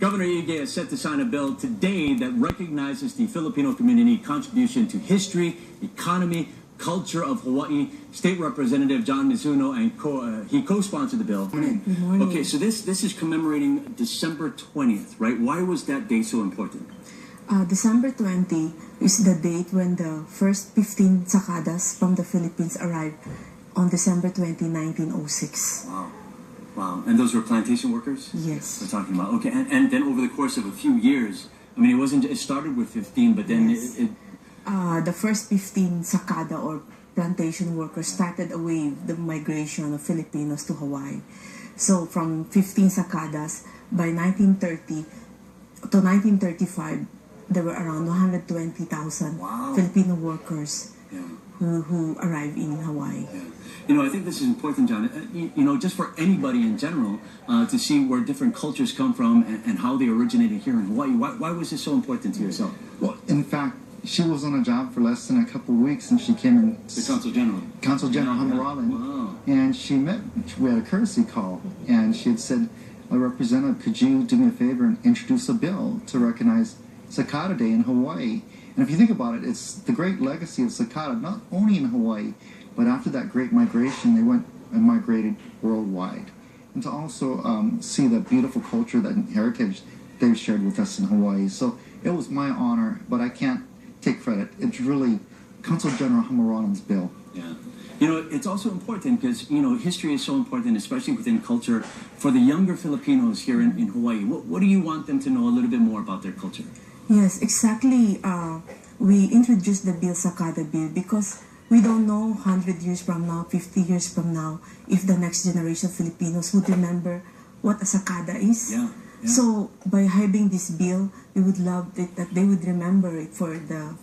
Governor Ige is set to sign a bill today that recognizes the Filipino community contribution to history, economy, culture of Hawaii. State Representative John Mizuno and he co-sponsored the bill. Good morning. Okay, so this is commemorating December 20th, right? Why was that day so important? December 20 is the date when the first 15 Sakadas from the Philippines arrived on December 20, 1906. Wow. Wow, and those were plantation workers? Yes. We're talking about, okay, and then over the course of a few years, I mean, it started with 15, but then yes. The first 15 Sakada or plantation workers started a wave, the migration of Filipinos to Hawaii. So from 15 Sakadas, by 1930 to 1935, there were around 120,000 wow. Filipino workers yeah. who arrived in Hawaii. Yeah. You know, I think this is important, John, just for anybody in general to see where different cultures come from and how they originated here in Hawaii. Why was this so important to yourself? Well, in fact, she was on a job for less than a couple of weeks, and she came in... The Consul General. Consul General Hamaralin. Wow. And we had a courtesy call, and she had said, Representative, could you do me a favor and introduce a bill to recognize Sakada Day in Hawaii? And if you think about it, it's the great legacy of Sakada, not only in Hawaii, but after that great migration, they went and migrated worldwide. And to also see the beautiful culture, that heritage they've shared with us in Hawaii. So it was my honor, but I can't take credit. It's really Consul General Hamaralan's bill. Yeah. You know, it's also important because, history is so important, especially within culture, for the younger Filipinos here in Hawaii. What do you want them to know a little bit more about their culture? Yes, exactly. We introduced the bill, Sakada Bill, because we don't know 100 years from now, 50 years from now, if the next generation of Filipinos would remember what a Sakada is. Yeah, yeah. So by having this bill, we would love it that they would remember it for the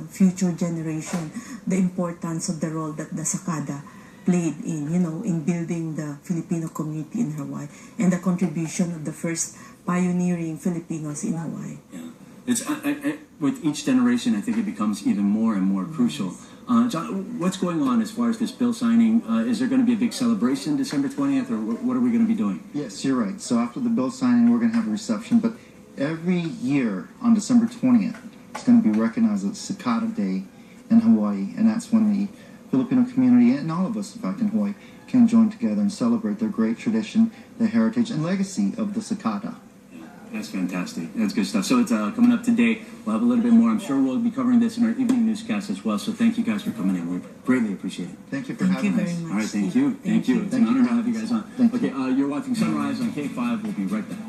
future generation, the importance of the role that the Sakada played in building the Filipino community in Hawaii and the contribution of the first pioneering Filipinos in Hawaii. Yeah. It's with each generation, I think it becomes even more and more crucial. John, what's going on as far as this bill signing? Is there going to be a big celebration December 20th, or what are we going to be doing? Yes, you're right. So after the bill signing, we're going to have a reception. But every year on December 20th, it's going to be recognized as Sakada Day in Hawaii. And that's when the Filipino community, and all of us, in fact, in Hawaii, can join together and celebrate their great tradition, the heritage, and legacy of the Sakada. That's fantastic. That's good stuff. So it's coming up today. We'll have a little bit more. I'm sure we'll be covering this in our evening newscast as well. So thank you guys for coming in. We greatly appreciate it. Thank you for having us. Thank you very much. All right, thank you. Thank you. It's an honor to have you guys on. Okay, you're watching Sunrise on K5. We'll be right back.